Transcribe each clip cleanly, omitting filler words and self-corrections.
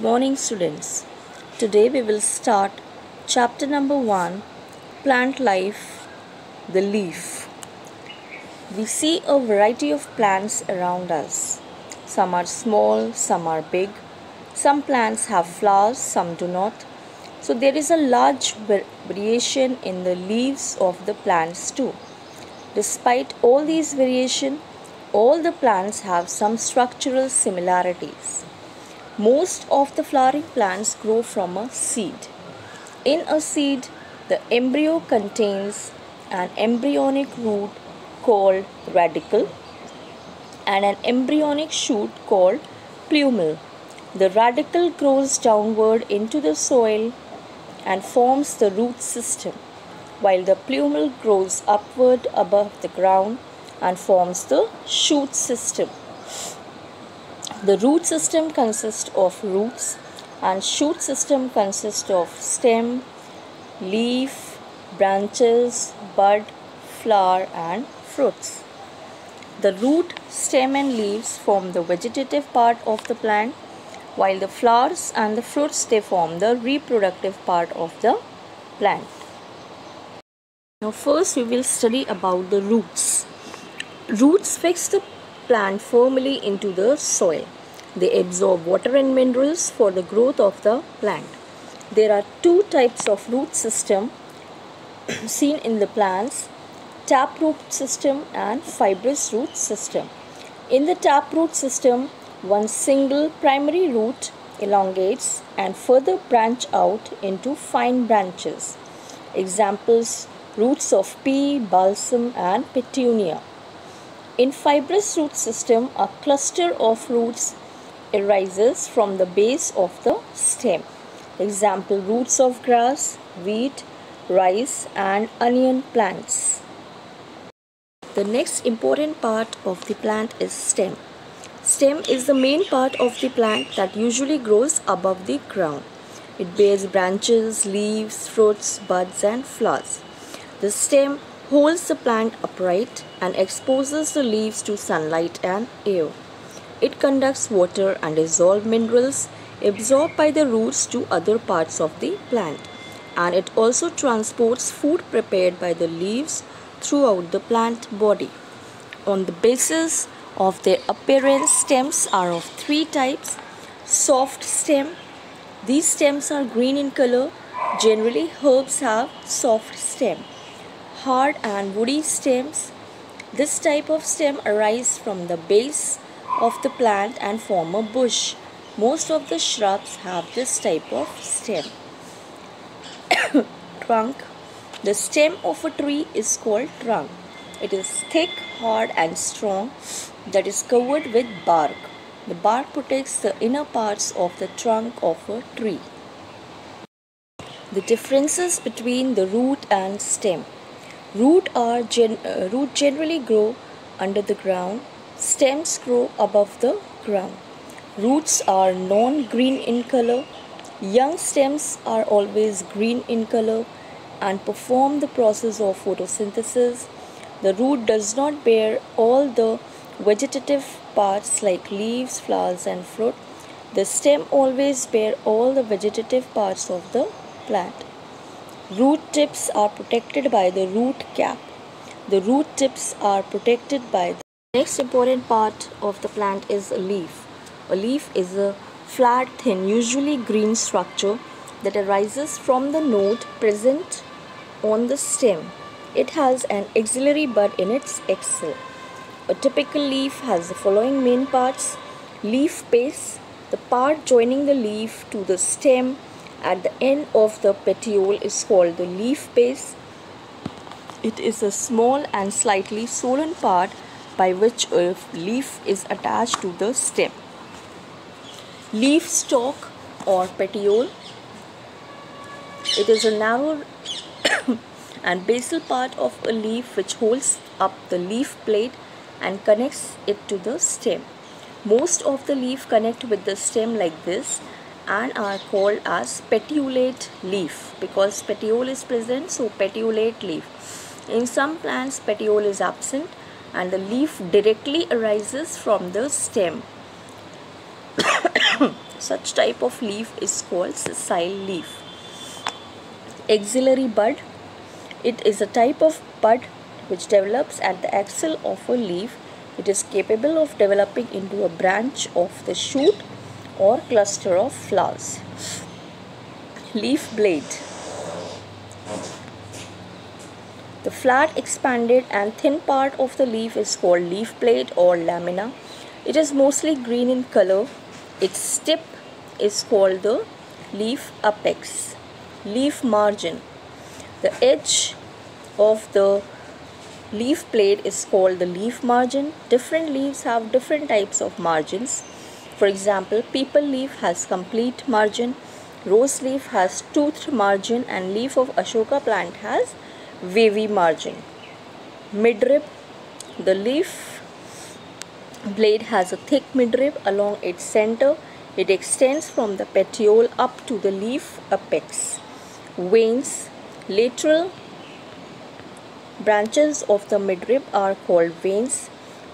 Good morning, students. Today we will start chapter number 1, Plant Life, the leaf. We see a variety of plants around us. Some are small, some are big. Some plants have flowers, some do not. So there is a large variation in the leaves of the plants too. Despite all these variation, all the plants have some structural similarities. Most of the flowering plants grow from a seed. In a seed, the embryo contains an embryonic root called radicle and an embryonic shoot called plumule. The radicle grows downward into the soil and forms the root system, while the plumule grows upward above the ground and forms the shoot system. The root system consists of roots and shoot system consists of stem, leaf, branches, bud, flower and fruits. The root, stem and leaves form the vegetative part of the plant, while the flowers and the fruits they form the reproductive part of the plant. Now first we will study about the roots. Roots fix the plant firmly into the soil. They absorb water and minerals for the growth of the plant. There are two types of root system seen in the plants: taproot system and fibrous root system. In the taproot system, one single primary root elongates and further branch out into fine branches. Examples: roots of pea, balsam and petunia. In fibrous root system, a cluster of roots arises from the base of the stem. Example: roots of grass, wheat, rice and onion plants. The next important part of the plant is stem. Stem is the main part of the plant that usually grows above the ground. It bears branches, leaves, fruits, buds and flowers. The stem holds the plant upright and exposes the leaves to sunlight and air. It conducts water and dissolved minerals absorbed by the roots to other parts of the plant, and it also transports food prepared by the leaves throughout the plant body. On the basis of their appearance, stems are of three types. Soft stem. These stems are green in color. Generally, herbs have soft stem. Hard and woody stems. This type of stem arises from the base of the plant and form a bush. Most of the shrubs have this type of stem. Trunk. The stem of a tree is called trunk. It is thick, hard and strong, that is covered with bark. The bark protects the inner parts of the trunk of a tree. The differences between the root and stem. Root generally grow under the ground. Stems grow above the ground. Roots are non-green in color. Young stems are always green in color and perform the process of photosynthesis. The root does not bear all the vegetative parts like leaves, flowers and fruit. The stem always bears all the vegetative parts of the plant. Root tips are protected by the root cap. The root tips are protected by the next important part of the plant is a leaf. A leaf is a flat, thin, usually green structure that arises from the node present on the stem. It has an axillary bud in its axil. A typical leaf has the following main parts: leaf base, the part joining the leaf to the stem at the end of the petiole is called the leaf base. It is a small and slightly swollen part by which a leaf is attached to the stem. Leaf stalk or petiole. It is a narrow and basal part of a leaf which holds up the leaf blade and connects it to the stem. Most of the leaf connect with the stem like this and are called as petiolate leaf, because petiole is present, so petiolate leaf. In some plants petiole is absent and the leaf directly arises from the stem. Such type of leaf is called sessile leaf. Axillary bud. It is a type of bud which develops at the axil of a leaf. It is capable of developing into a branch of the shoot or cluster of flowers. Leaf blade. The flat, expanded and thin part of the leaf is called leaf blade or lamina. It is mostly green in color. Its tip is called the leaf apex. Leaf margin. The edge of the leaf blade is called the leaf margin. Different leaves have different types of margins. For example, peepal leaf has complete margin, rose leaf has toothed margin, and leaf of Ashoka plant has wavy margin. Midrib. The leaf blade has a thick midrib along its center. It extends from the petiole up to the leaf apex. Veins. Lateral branches of the midrib are called veins.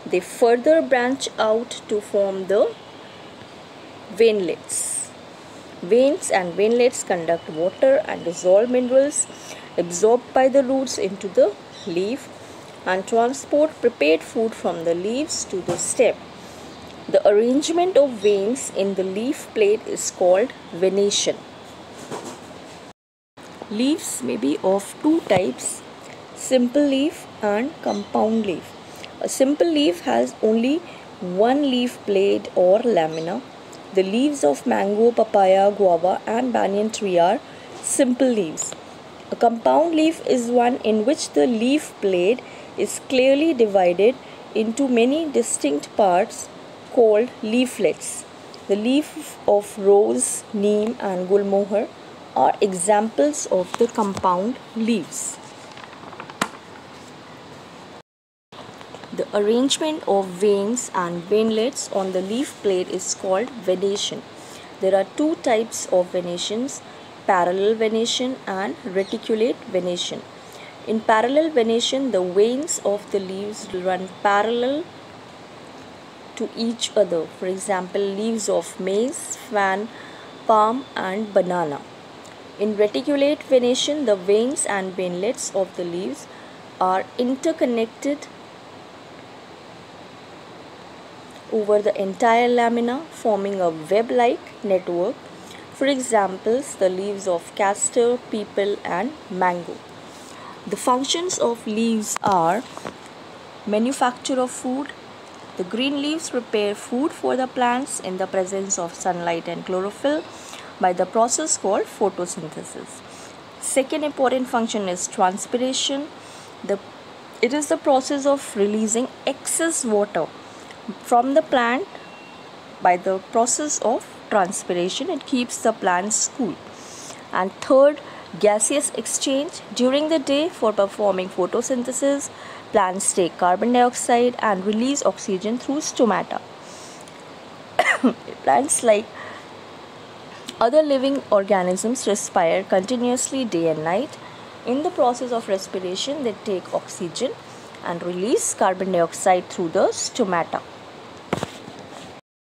They further branch out to form the veinlets. Veins and veinlets conduct water and dissolved minerals absorbed by the roots into the leaf and transport prepared food from the leaves to the stem. The arrangement of veins in the leaf blade is called venation. Leaves may be of two types, simple leaf and compound leaf. A simple leaf has only one leaf blade or lamina. The leaves of mango, papaya, guava and banyan tree are simple leaves. A compound leaf is one in which the leaf blade is clearly divided into many distinct parts called leaflets. The leaf of rose, neem and gulmohar are examples of the compound leaves. The arrangement of veins and veinlets on the leaf blade is called venation. There are two types of venations, parallel venation and reticulate venation. In parallel venation, the veins of the leaves run parallel to each other. For example, leaves of maize, fan, palm and banana. In reticulate venation, the veins and veinlets of the leaves are interconnected over the entire lamina, forming a web-like network. For examples, the leaves of castor, peepal and mango. The functions of leaves are manufacture of food. The green leaves prepare food for the plants in the presence of sunlight and chlorophyll by the process called photosynthesis. Second important function is transpiration. It is the process of releasing excess water from the plant by the process of transpiration. It keeps the plants cool. And third, gaseous exchange. During the day, for performing photosynthesis, plants take carbon dioxide and release oxygen through stomata. Plants, like other living organisms, respire continuously day and night. In the process of respiration, they take oxygen and release carbon dioxide through the stomata.